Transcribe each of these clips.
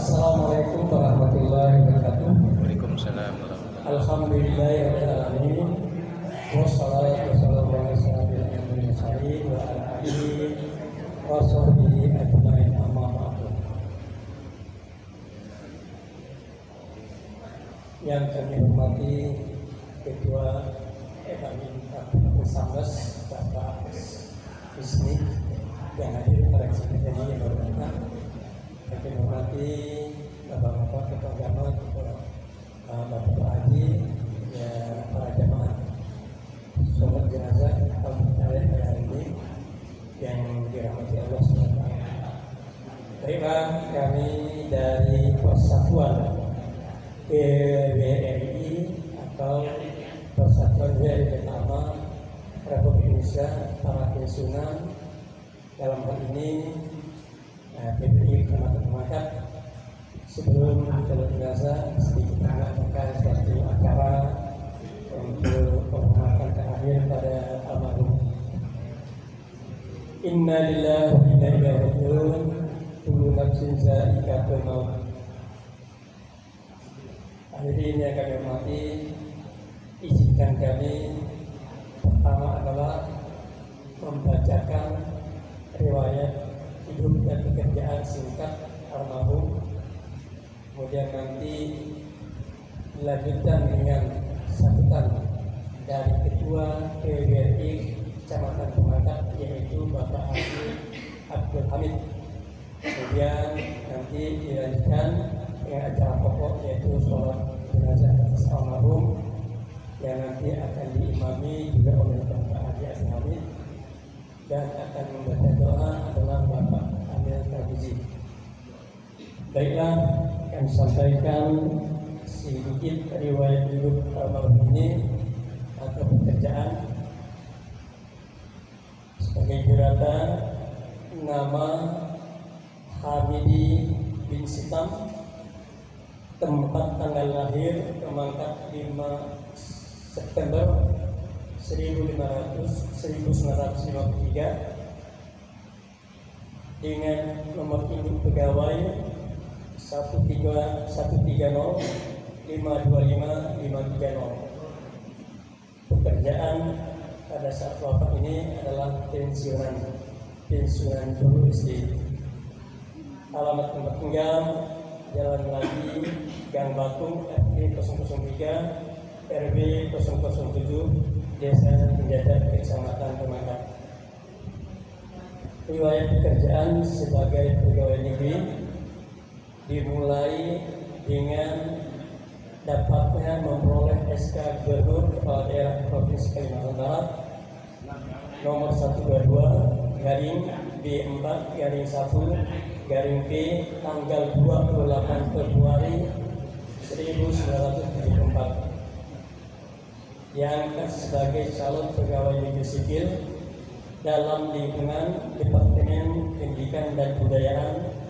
Assalamualaikum warahmatullahi wabarakatuh. Waalaikumsalam warahmatullahi Alhamdulillahirrahmanirrahim. Wassalatu wassalamu ala sayyidil mursalin wa ala alihi wa sahbihi ajmain, amma ba'du. Yang kami hormati Ketua Edamin Bersambes Bapak Isni yang hadir pada kesempatan ini yang berbahagia. Kami hormati Bapak-bapak Ketua Agama, Bapak Haji, ya, para jamaah sholat jenazah hari ini yang dirahmati Allah SWT. Baiklah, kami dari Persatuan PWRI atau Persatuan WRI Pertama Republik Indonesia para pensiunan, dalam hal ini PPI Kecamatan. Sebelum sholat jenazah sedikit menyampaikan suatu acara untuk penghormatan terakhir pada almarhum. Inna lillahi wa inna ilaihi raji'un. Kullu nafsin za'iqatul maut. Hadirin yang kami hormati, izinkan kami pertama adalah membacakan riwayat hidup dan pekerjaan singkat almarhum. Kemudian nanti dilanjutkan dengan sambutan dari Ketua PWRI Kecamatan Pemangkat, yaitu Bapak Haji Abdul Hamid. Kemudian nanti dilanjutkan dengan acara pokok, yaitu sholat jenazah atas almarhum yang nanti akan diimami juga oleh Bapak Haji Abdul Hamid, dan akan membaca doa adalah Bapak Amir Tarmizi. Baiklah, kami sampaikan sedikit riwayat hidup almarhum ini atau pekerjaan. Sebagai biodata, nama Hamidi bin Sitam, tempat tanggal lahir Pemangkat 5 September 1953, dengan nomor induk pegawai 13130525530. Pekerjaan pada saat wafat ini adalah pensiunan guru SD. Alamat tempat tinggal Jalan Melayu, Gang Batung, RT 003, RW 007, Desa Penjajar, Kecamatan Pemangkat. Riwayat pekerjaan sebagai pegawai negeri dimulai dengan dapatnya memperoleh SK Gubernur Kepala Daerah Provinsi Kalimantan Barat nomor 122 B4 1 P tanggal 28 Februari 1974, yang sebagai calon pegawai negeri sipil dalam lingkungan Departemen Pendidikan dan Kebudayaan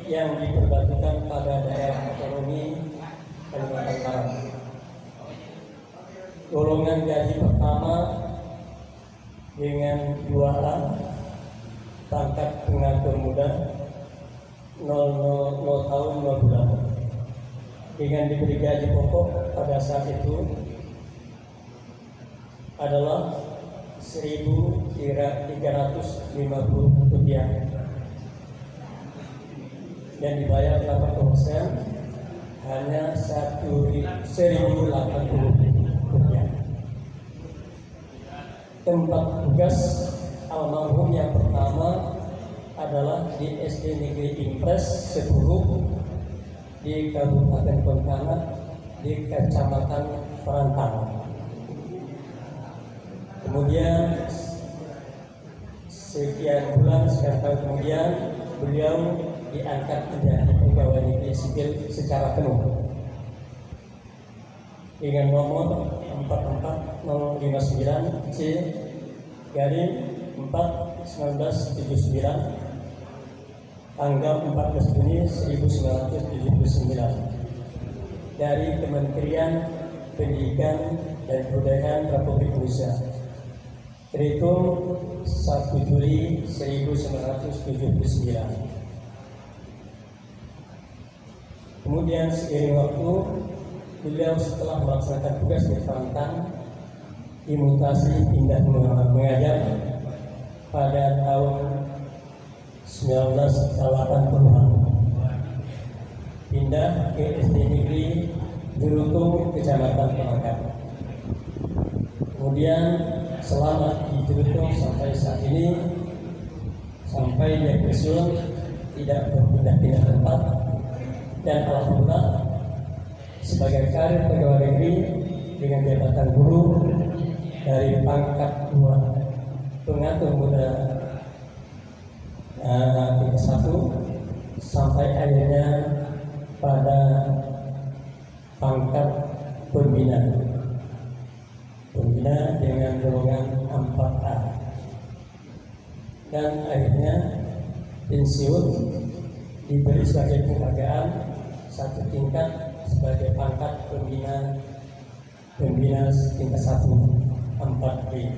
yang diperbatukan pada daerah otonomi Kalimantan Barat. Golongan gaji pertama dengan 2A, pangkat pengatur muda 000 tahun 0 bulan, dengan diberi gaji pokok pada saat itu adalah Rp1.350 dan dibayar 8%, hanya Rp1.080. Tempat tugas almarhum yang pertama adalah di SD Negeri Impres 10 di Kabupaten Pontianak di Kecamatan Perantang. Kemudian sekian tahun kemudian beliau diangkat menjadi pegawai negeri sipil secara penuh dengan nomor 44059 C/4/1979 tanggal 14 Juni 1979 dari Kementerian Pendidikan dan Kebudayaan Republik Indonesia, terhitung 1 Juli 1979. Kemudian seiring waktu, beliau setelah melaksanakan tugas di Kelantan, dimutasi pindah mengajar pada tahun 1980-an. Pindah ke SD Negeri Jerutung, Kecamatan Pelangkat. Kemudian selama di Jerutung sampai saat ini, sampai dia pensiun, tidak berpindah-pindah tempat, dan alhamdulillah sebagai karir pegawai negeri dengan jabatan guru dari pangkat 2 pengatur muda tingkat 1 sampai akhirnya pada pangkat pembina dengan golongan 4A, dan akhirnya pensiun diberi sebagai penghargaan 1 tingkat sebagai pangkat pembina tingkat 1 4B.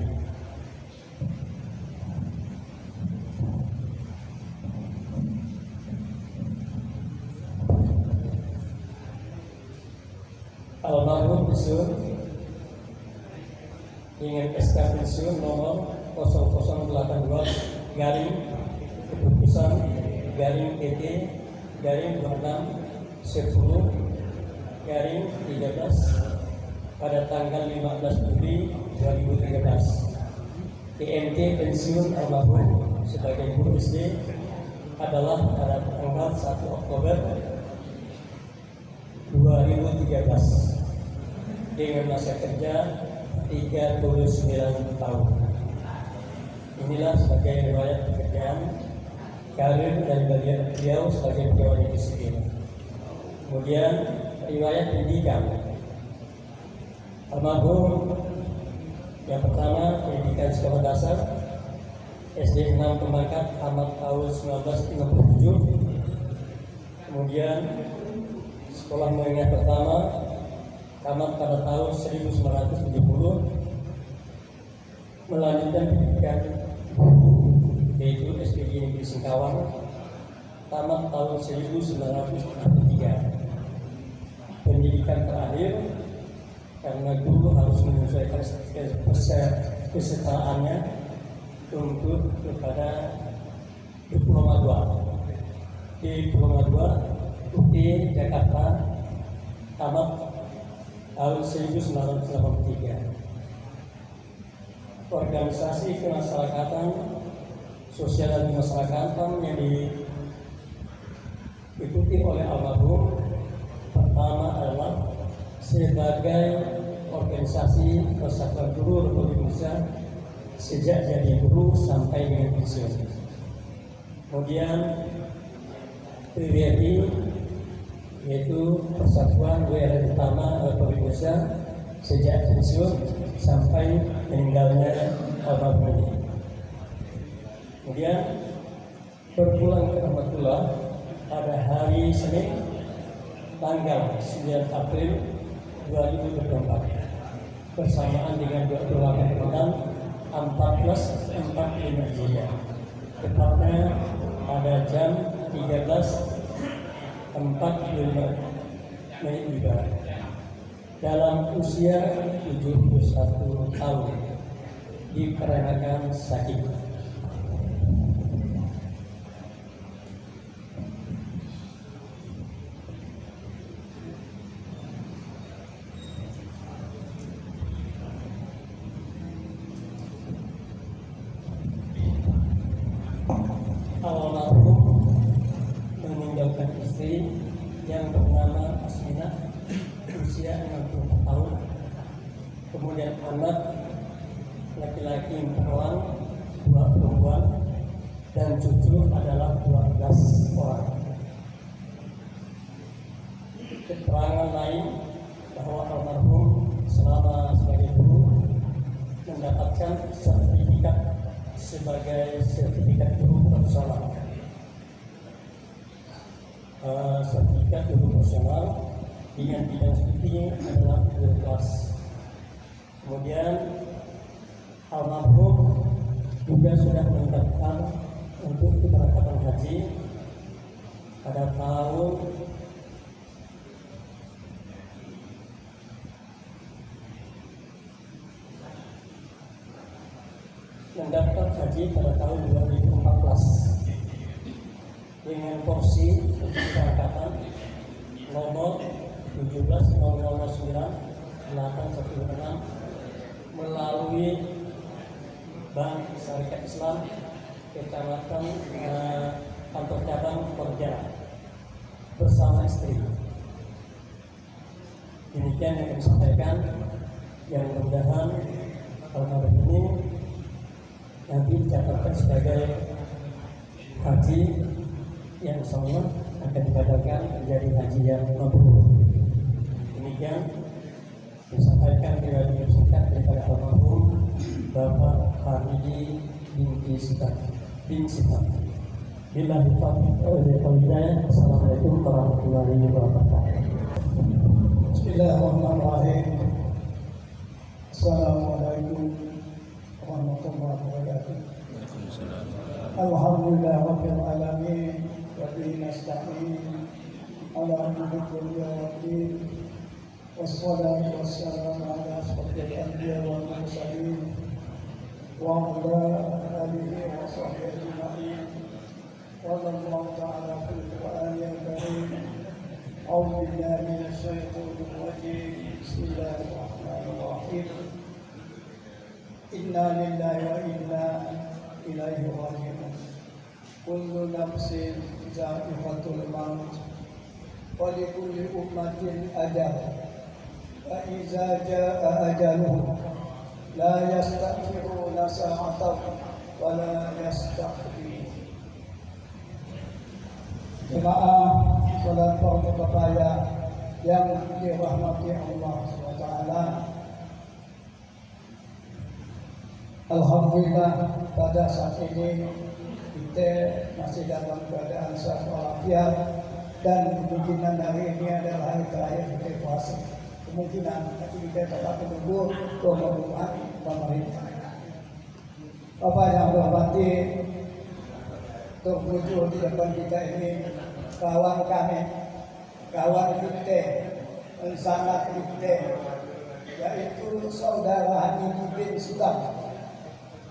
Almarhum pensiun dengan SK pensiun nomor 0082 garing keputusan garing PT garing 26 10 garing 13 pada tanggal 15 Juli 2013. TMT pensiun almarhum sebagai guru SD adalah pada tanggal 1 Oktober 2013 dengan masa kerja 39 tahun. Inilah sebagai riwayat pekerjaan karir dan beliau sebagai pegawai negeri sipil. Kemudian riwayat pendidikan. Almarhum yang pertama pendidikan sekolah dasar SD 6 Pemangkat tamat tahun 1967. Kemudian sekolah menengah pertama tamat pada tahun 1970. Melanjutkan pendidikan yaitu SPG Negeri Singkawang tamat tahun 1973. Pendidikan terakhir karena guru harus menyesuaikan kesetaraannya untuk kepada diploma 2. Diploma 2 UT Jakarta tamat tahun 1983. Organisasi kemasyarakatan sosial dan kemasyarakatan yang diikuti oleh almarhum pertama adalah sebagai organisasi persatuan guru Republik Indonesia sejak jadi guru sampai dengan pensiun. Kemudian PWRI yaitu Persatuan WRI Utama Republik Indonesia sejak pensiun sampai meninggalnya almarhum ini. Kemudian berpulang ke Rahmatullah pada hari Senin tanggal 9 April 2024 bersamaan dengan 28 Ramadan 1445 Hijriah, tepatnya pada jam 13.45 menit juga, dalam usia 71 tahun dikarenakan sakit. Almarhum meninggalkan istri yang bernama Asmina usia 60 tahun, kemudian anak laki-laki 4 orang, 2 perempuan, dan cucu adalah 12 orang. Keterangan lain bahwa almarhum selama sebagai guru mendapatkan sertifikat sebagai sertifikat guru profesional. Sertifikat guru profesional dengan bidang studi adalah guru kelas. Kemudian almarhum juga sudah mendaftar untuk keberangkatan haji pada tahun berangkat haji pada tahun 2014 dengan porsi untuk keberangkatan nomor 17.009.816 melalui Bank Syarikat Islam Kecamatan Kantor Cabang Pontianak bersama istri. Demikian yang kami sampaikan, yang mudah-mudahan hal ini nanti dicatatkan sebagai haji yang insyaallah akan dikatakan menjadi haji yang mabrur. Demikian disampaikan di singkat daripada almarhum Bapak Hamidi binti Sifat. Billahi taufiq wal hidayah. Assalamualaikum warahmatullahi wabarakatuh. Bismillahirrahmanirrahim. Assalamualaikum warahmatullahi wabarakatuh. Waalaikumsalam. Alhamdulillah rabbil alamin wa bihi nasta'in ala umuri wassalatu wassalamu ala asyrafil anbiya wal mursalin wa ala alihi wa sahbihi ajma'in. Qala Allah ta'ala fil Qur'anil karim. A'udzu billahi minasy syaithanir rajim. Bismillahirrahmanirrahim. Inna lillahi wa inna ilaihi raji'un. Kullu nafsin dha'iqatul maut wa likulli ummatin ajal. Fa iza jaa ajaluhum la yasta'khiruna sa'atan wa la yastaqdimun. Jemaah salat fardu kifayah yang dirahmati Allah SWT. Alhamdulillah pada saat ini kita masih dalam keadaan sehat walafiat dan kemungkinan hari ini adalah hari terakhir kita puasa. Kemungkinan tapi kita tetap menunggu pengumuman pemerintah. Bapak yang berhormati, terwujud di depan kita ini kawan kami, kawan kita, sangat kita, yaitu saudara Hamidi bin Sifat.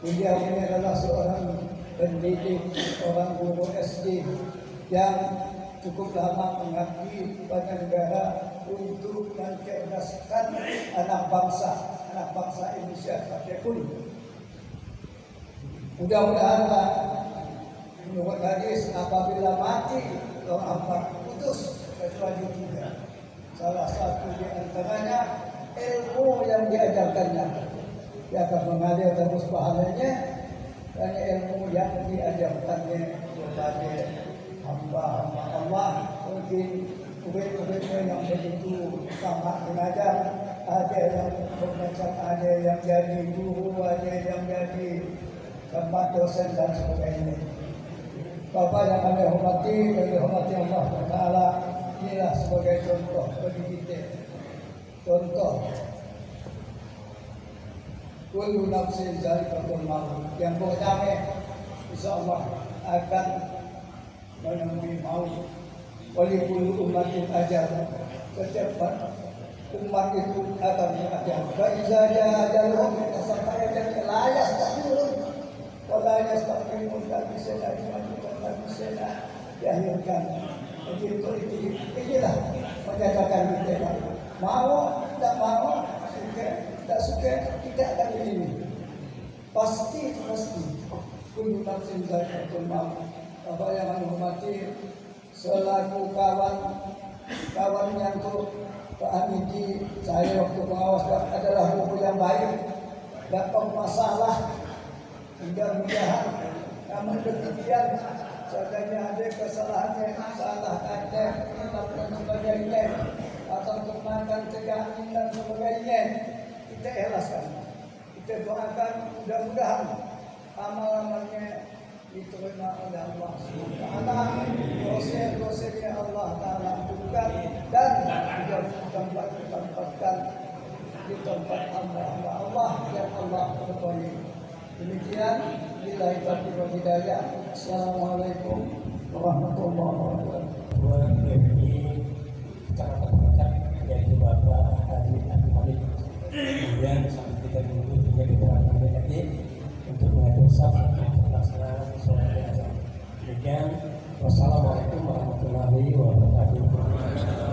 Beliau ini adalah seorang pendidik, seorang guru SD yang cukup lama mengabdi pada negara untuk mencerdaskan anak bangsa Indonesia sampai pun. Mudah-mudahan menurut hadis apabila mati orang putus kecuali tiga. Salah satu di antaranya ilmu yang diajarkannya. Dia akan mengalir terus pahalanya dan ilmu yang diajarkannya kepada hamba-hamba Allah. Mungkin murid-muridnya yang begitu sangat mengajar, ada yang bermacam, ada yang jadi guru, ada yang jadi tempat dosen dan sebagainya. Bapak yang kami hormati, Allah Taala, inilah sebagai contoh bagi kita. Contoh kullu nafsin dha'iqatul maut, yang pokoknya insyaallah akan menemui maut. Wali kullu ummatin ajal, setiap umat itu akan ajal. Fa iza jaa ajaluhum sampai ajal la yastakhirun wa la yastaqdimun, tak bisa dimajukan, tak bisa diakhirkan. Begitu inilah menyatakan kita mau tak mau, suka tak suka, kita akan begini. Pasti kullu nafsin dha'iqatul maut. Bapak yang kami hormati, selaku kawan yang Pak Hamidi, saya waktu pengawas adalah guru yang baik, dapat masalah, mudah-mudahan namun demikian seadanya ada kesalahannya, salah ada dan sebagainya, atau kemakan cegahan dan sebagainya, kita ikhlaskan, kita doakan mudah-mudahan amal-amalnya diterima oleh Allah SWT. Dosa-dosanya Allah Ta'ala ampunkan dan juga ditempatkan di tempat hamba-hamba Allah yang Allah ridhoi. Demikian, billahi taufiq wal hidayah. Assalamualaikum warahmatullahi wabarakatuh. Dua PMI Kecamatan Puncak, yaitu Bapak Haji Abdul Hamid. Kemudian sampai kita menunggu juga di dalam tadi untuk mengatur saf Wassalamualaikum warahmatullahi wabarakatuh.